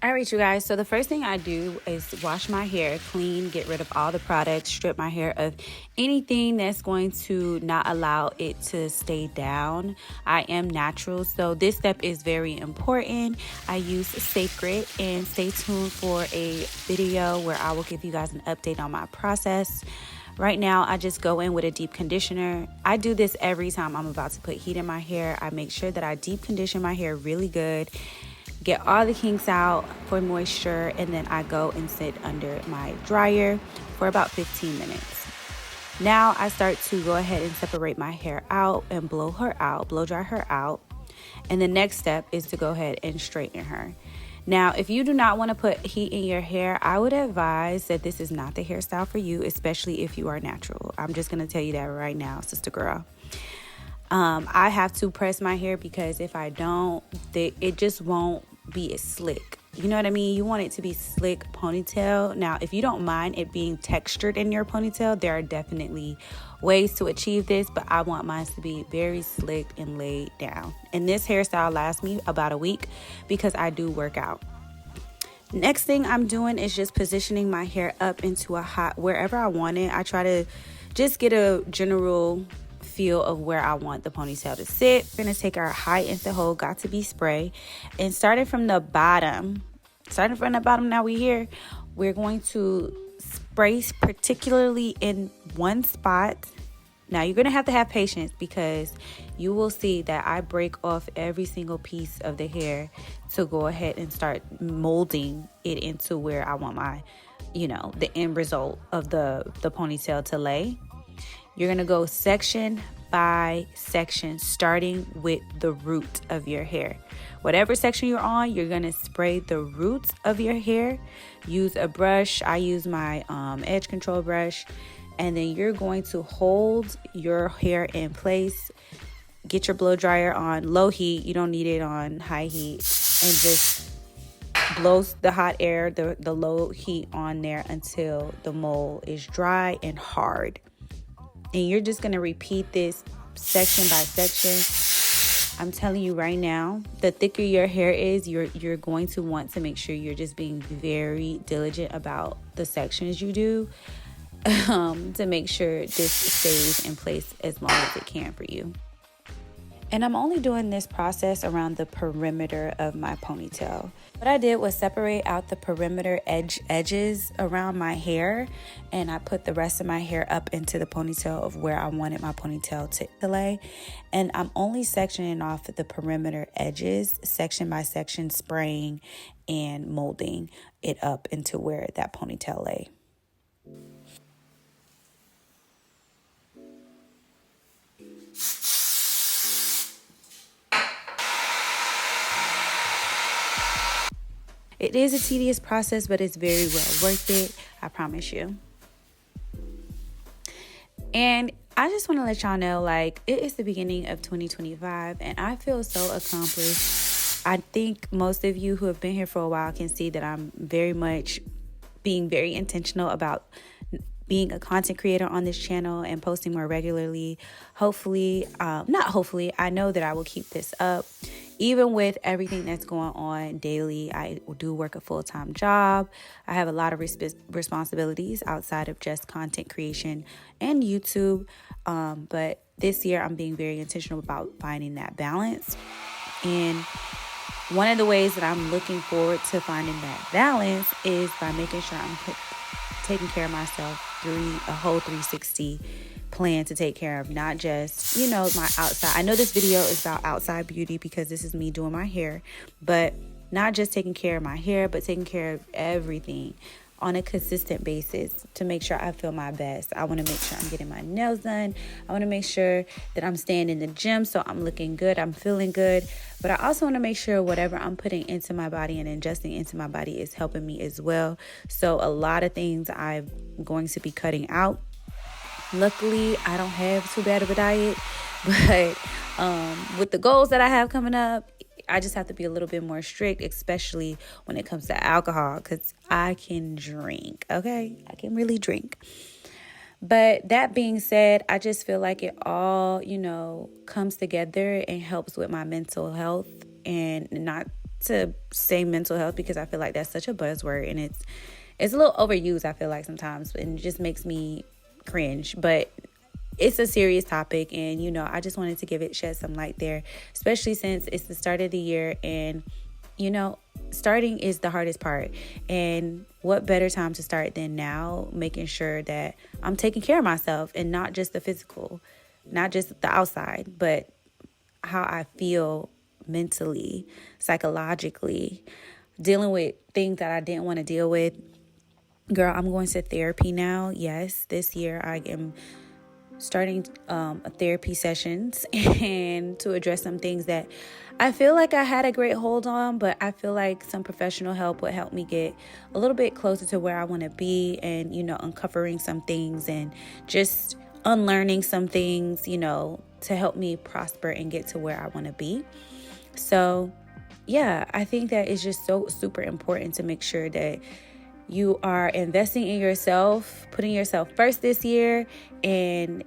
All right, you guys. So the first thing I do is wash my hair clean, get rid of all the products, strip my hair of anything that's going to not allow it to stay down. I am natural, so this step is very important. I use Sacred, and stay tuned for a video where I will give you guys an update on my process. Right now, I just go in with a deep conditioner. I do this every time I'm about to put heat in my hair. I make sure that I deep condition my hair really good, get all the kinks out for moisture, and then I go and sit under my dryer for about 15 minutes. Now I start to go ahead and separate my hair out and blow dry her out. And the next step is to go ahead and straighten her. Now, if you do not want to put heat in your hair, I would advise that this is not the hairstyle for you, especially if you are natural. I'm just going to tell you that right now, sister girl. I have to press my hair because if I don't, it just won't be as slick. You know what I mean? You want it to be slick ponytail. Now, if you don't mind it being textured in your ponytail, there are definitely ways to achieve this, but I want mine to be very slick and laid down. And this hairstyle lasts me about a week because I do work out. Next thing I'm doing is just positioning my hair up into a hot, wherever I want it. I try to just get a general feel of where I want the ponytail to sit. We're going to take our high instant hold, got to be spray, and starting from the bottom now we're going to spray particularly in one spot. Now you're going to have patience because you will see that I break off every single piece of the hair to go ahead and start molding it into where I want my, the end result of the ponytail to lay. You're going to go section by section, starting with the root of your hair. Whatever section you're on, you're going to spray the roots of your hair. Use a brush. I use my edge control brush. And then you're going to hold your hair in place. Get your blow dryer on low heat. You don't need it on high heat. And just blow the hot air, the low heat on there until the mold is dry and hard. And you're just going to repeat this section by section. I'm telling you right now, the thicker your hair is, you're going to want to make sure you're just being very diligent about the sections you do to make sure this stays in place as long as it can for you. And I'm only doing this process around the perimeter of my ponytail. What I did was separate out the perimeter edges around my hair, and I put the rest of my hair up into the ponytail of where I wanted my ponytail to lay. And I'm only sectioning off the perimeter edges, section by section, spraying and molding it up into where that ponytail lay. It is a tedious process, but it's very well worth it. I promise you. And I just want to let y'all know, it is the beginning of 2025, and I feel so accomplished. I think most of you who have been here for a while can see that I'm very much being very intentional about being a content creator on this channel and posting more regularly. I know that I will keep this up. Even with everything that's going on daily, I do work a full-time job. I have a lot of responsibilities outside of just content creation and YouTube. But this year, I'm being very intentional about finding that balance. And one of the ways that I'm looking forward to finding that balance is by making sure I'm taking care of myself through a whole 360 plan to take care of not just, my outside. I know this video is about outside beauty because this is me doing my hair, but not just taking care of my hair, but taking care of everything on a consistent basis to make sure I feel my best. I want to make sure I'm getting my nails done. I want to make sure that I'm staying in the gym so I'm looking good, I'm feeling good. But I also want to make sure whatever I'm putting into my body and ingesting into my body is helping me as well. So a lot of things I'm going to be cutting out. Luckily, I don't have too bad of a diet, but with the goals that I have coming up, I just have to be a little bit more strict, especially when it comes to alcohol, because I can drink, okay? I can really drink. But that being said, I just feel like it all, comes together and helps with my mental health and not to say mental health because I feel like that's such a buzzword, and it's a little overused, I feel like, sometimes, and it just makes me cringe. But it's a serious topic, and I just wanted to shed some light there, especially since it's the start of the year, and starting is the hardest part. And what better time to start than now, making sure that I'm taking care of myself, and not just the physical, not just the outside, but how I feel mentally, psychologically, dealing with things that I didn't want to deal with. Girl, I'm going to therapy now. Yes, this year I am starting therapy sessions and to address some things that I feel like I had a great hold on, but I feel like some professional help would help me get a little bit closer to where I want to be, and uncovering some things and just unlearning some things, to help me prosper and get to where I want to be. So yeah, I think that is just so super important to make sure that you are investing in yourself, putting yourself first this year, and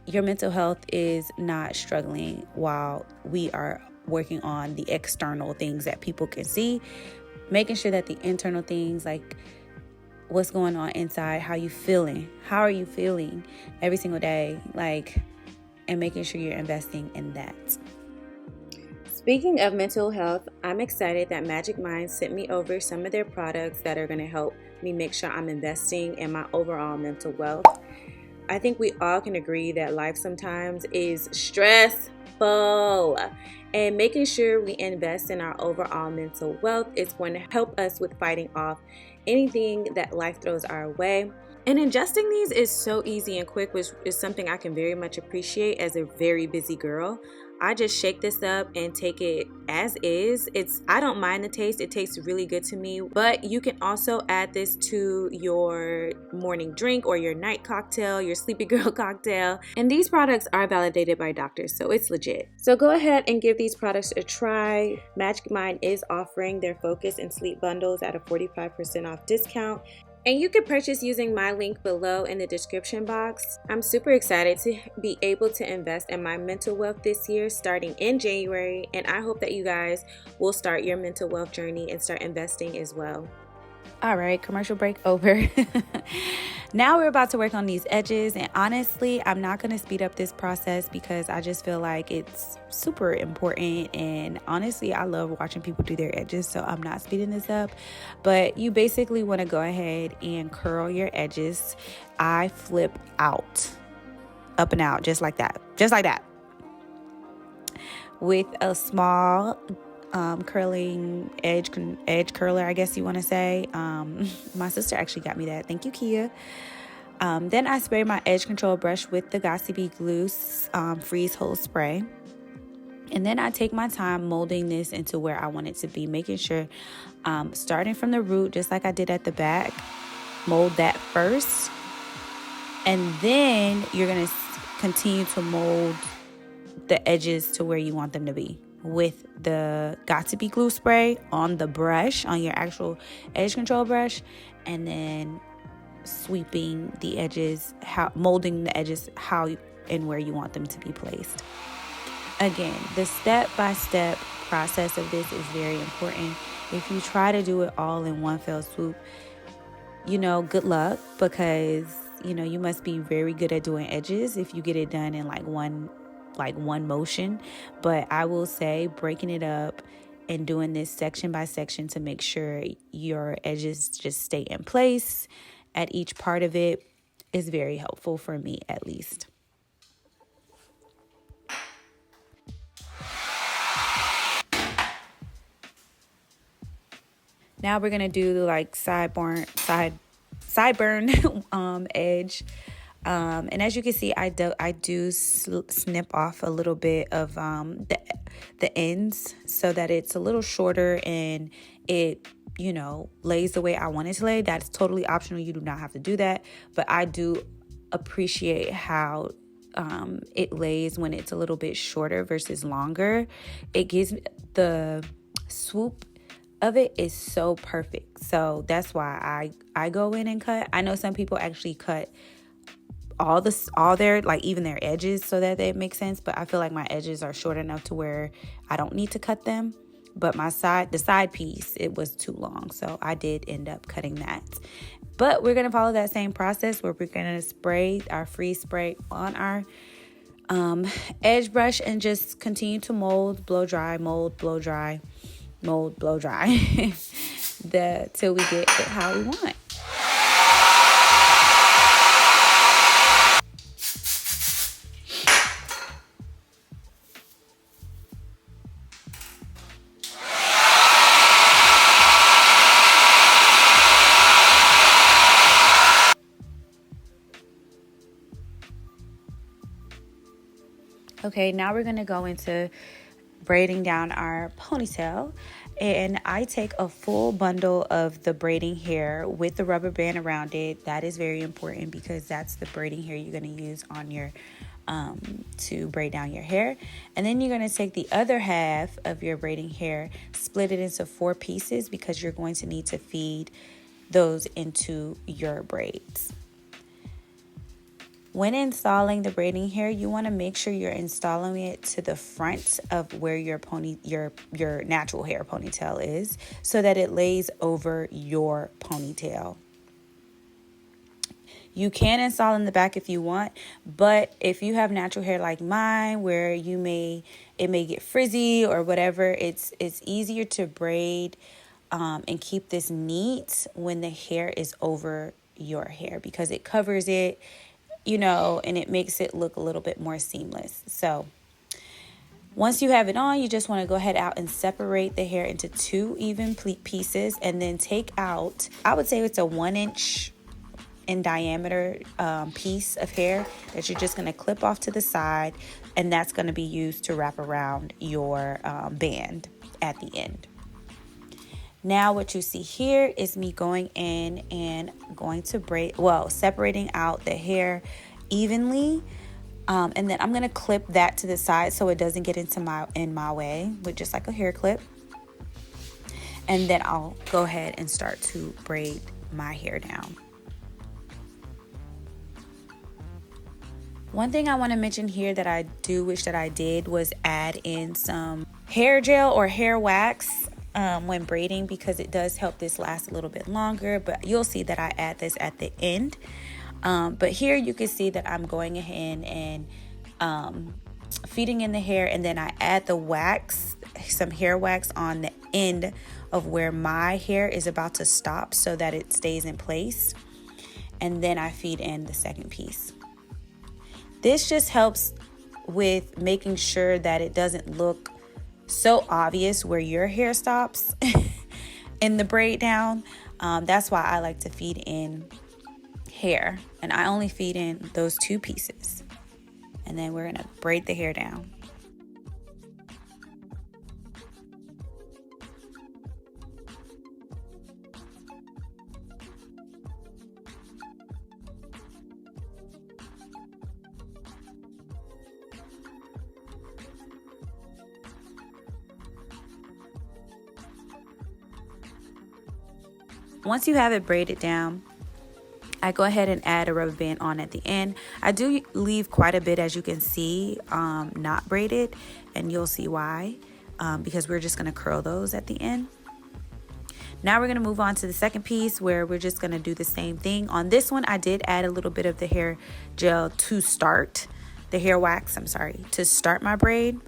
your mental health is not struggling while we are working on the external things that people can see, making sure that the internal things, like what's going on inside, how are you feeling every single day, and making sure you're investing in that. Speaking of mental health, I'm excited that Magic Mind sent me over some of their products that are going to help me make sure I'm investing in my overall mental wealth. I think we all can agree that life sometimes is stressful, and making sure we invest in our overall mental wealth is going to help us with fighting off anything that life throws our way. And ingesting these is so easy and quick, which is something I can very much appreciate as a very busy girl. I just shake this up and take it as is. I don't mind the taste. It tastes really good to me. But you can also add this to your morning drink or your night cocktail, your sleepy girl cocktail. And these products are validated by doctors, so it's legit. So go ahead and give these products a try. Magic Mind is offering their Focus and Sleep bundles at a 45% off discount. And you can purchase using my link below in the description box. I'm super excited to be able to invest in my mental wealth this year, starting in January. And I hope that you guys will start your mental wealth journey and start investing as well. All right, commercial break over. Now we're about to work on these edges, and honestly, I'm not going to speed up this process because I just feel like it's super important, and honestly, I love watching people do their edges, so I'm not speeding this up. But you basically want to go ahead and curl your edges. I flip out, up and out, just like that, with a small curling edge curler, I guess you want to say. My sister actually got me that. Thank you, Kia. Then I spray my edge control brush with the Gossipy Glue Freeze Hold Spray. And then I take my time molding this into where I want it to be, making sure starting from the root, just like I did at the back, mold that first. And then you're going to continue to mold the edges to where you want them to be with the Gossipy Glue spray on the brush, on your actual edge control brush, and then sweeping the edges, molding the edges how and where you want them to be placed. Again, the step-by-step process of this is very important. If you try to do it all in one fell swoop, good luck, because you must be very good at doing edges if you get it done in one motion. But I will say breaking it up and doing this section by section to make sure your edges just stay in place at each part of it is very helpful for me, at least. Now we're gonna do sideburn edge. And as you can see, I do snip off a little bit of the ends so that it's a little shorter and it lays the way I want it to lay. That's totally optional. You do not have to do that, but I do appreciate how it lays when it's a little bit shorter versus longer. It gives the swoop of it is so perfect. So that's why I go in and cut. I know some people actually cut all their even their edges so that it makes sense, but I feel like my edges are short enough to where I don't need to cut them. but the side piece, it was too long, so I did end up cutting that. But we're going to follow that same process where we're going to spray our free spray on our edge brush and just continue to mold, blow dry, mold, blow dry, mold, blow dry till we get it how we want. Okay, now we're going to go into braiding down our ponytail, and I take a full bundle of the braiding hair with the rubber band around it. That is very important because that's the braiding hair you're going to use on your to braid down your hair. And then you're going to take the other half of your braiding hair, split it into 4 pieces because you're going to need to feed those into your braids. When installing the braiding hair, you want to make sure you're installing it to the front of where your natural hair ponytail is, so that it lays over your ponytail. You can install in the back if you want, but if you have natural hair like mine, where it may get frizzy or whatever, it's easier to braid and keep this neat when the hair is over your hair, because it covers it, and it makes it look a little bit more seamless. So once you have it on, you just want to go ahead out and separate the hair into 2 even pieces, and then take out, I would say it's a 1 inch in diameter piece of hair that you're just going to clip off to the side, and that's going to be used to wrap around your band at the end. Now what you see here is me going in and going to separating out the hair evenly, and then I'm going to clip that to the side so it doesn't get in my way with just like a hair clip. And then I'll go ahead and start to braid my hair down. One thing I want to mention here that I do wish that I did was add in some hair gel or hair wax when braiding, because it does help this last a little bit longer, but you'll see that I add this at the end. But here you can see that I'm going ahead and feeding in the hair, and then I add the wax, some hair wax on the end of where my hair is about to stop so that it stays in place, and then I feed in the second piece. This just helps with making sure that it doesn't look so obvious where your hair stops in the braid down. That's why I like to feed in hair, and I only feed in those 2 pieces, and then we're gonna braid the hair down. Once you have it braided down, I go ahead and add a rubber band on at the end. I do leave quite a bit, as you can see, not braided, and you'll see why, because we're just going to curl those at the end. Now we're going to move on to the second piece, where we're just going to do the same thing. On this one, I did add a little bit of the hair gel to start, the hair wax, to start my braid.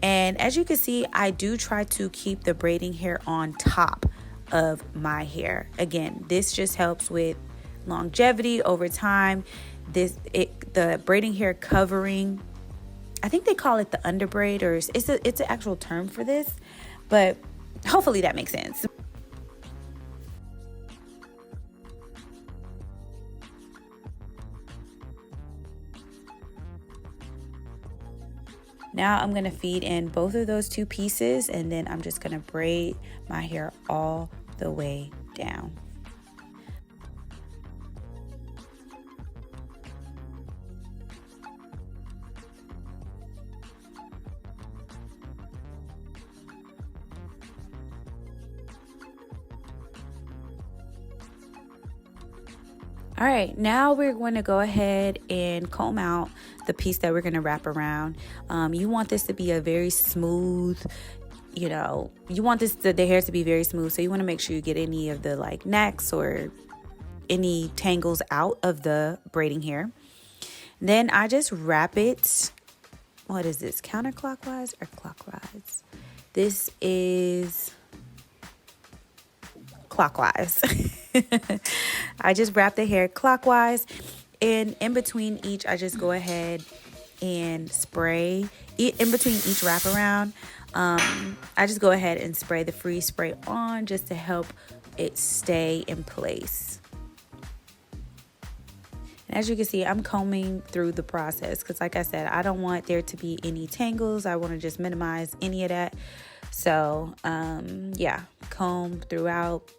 And as you can see, I do try to keep the braiding hair on top of my hair. Again, this just helps with longevity over time. The braiding hair covering, I think they call it the underbraid, or it's an actual term for this, but hopefully that makes sense. Now I'm going to feed in both of those 2 pieces, and then I'm just going to braid my hair all the way down. All right, now we're going to go ahead and comb out the piece that we're going to wrap around. You want this to be a very smooth you know, you want the hair to be very smooth, so you want to make sure you get any of the like necks or any tangles out of the braiding hair. Then I just wrap it, what is this, counterclockwise or clockwise? This is clockwise. I just wrap the hair clockwise, and in between each I just go ahead and spray in between each wraparound. I just go ahead and spray the freeze spray on just to help it stay in place. And as you can see, I'm combing through the process because, like I said, I don't want there to be any tangles. I want to just minimize any of that. So yeah, comb throughout,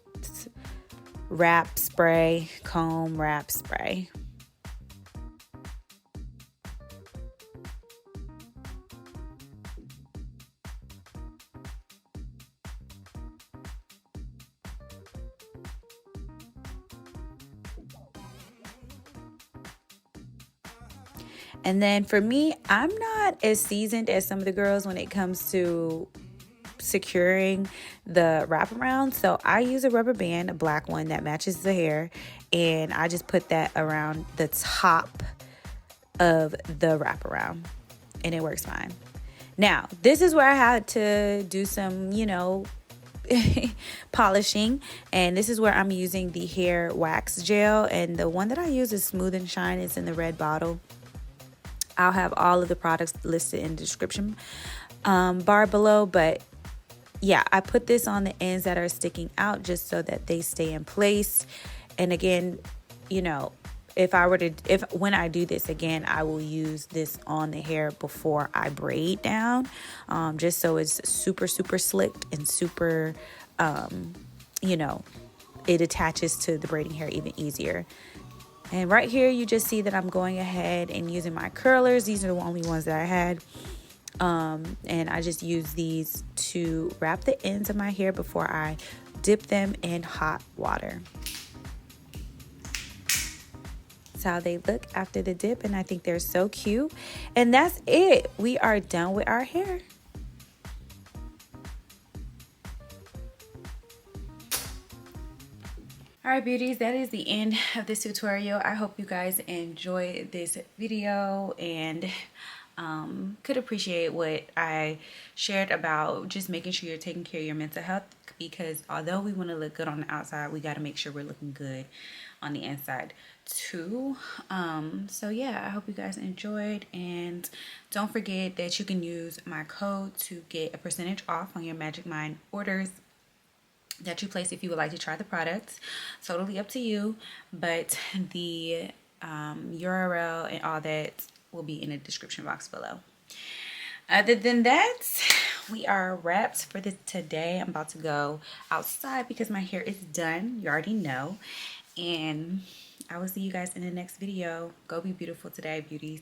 wrap, spray, comb, wrap, spray. And then for me, I'm not as seasoned as some of the girls when it comes to securing the wraparound. So I use a rubber band, a black one that matches the hair, and I just put that around the top of the wraparound, and it works fine. Now, this is where I had to do some, you know, polishing, and this is where I'm using the hair wax gel, and the one that I use is Smooth and Shine. It's in the red bottle. I'll have all of the products listed in the description bar below, but yeah, I put this on the ends that are sticking out just so that they stay in place. And again, you know, when I do this again, I will use this on the hair before I braid down, just so it's super slicked and super, you know, it attaches to the braiding hair even easier. And right here, you just see that I'm going ahead and using my curlers. These are the only ones that I had. And I just use these to wrap the ends of my hair before I dip them in hot water. That's how they look after the dip, and I think they're so cute. And that's it. We are done with our hair. All right, beauties, that is the end of this tutorial. I hope you guys enjoyed this video and could appreciate what I shared about just making sure you're taking care of your mental health, because although we want to look good on the outside, we got to make sure we're looking good on the inside too. So yeah, I hope you guys enjoyed, and don't forget that you can use my code to get a percentage off on your Magic Mind orders that you place if you would like to try the products. Totally up to you, but the URL and all that will be in the description box below. Other than that, we are wrapped for today. I'm about to go outside because my hair is done. You already know. And I will see you guys in the next video. Go be beautiful today, beauties.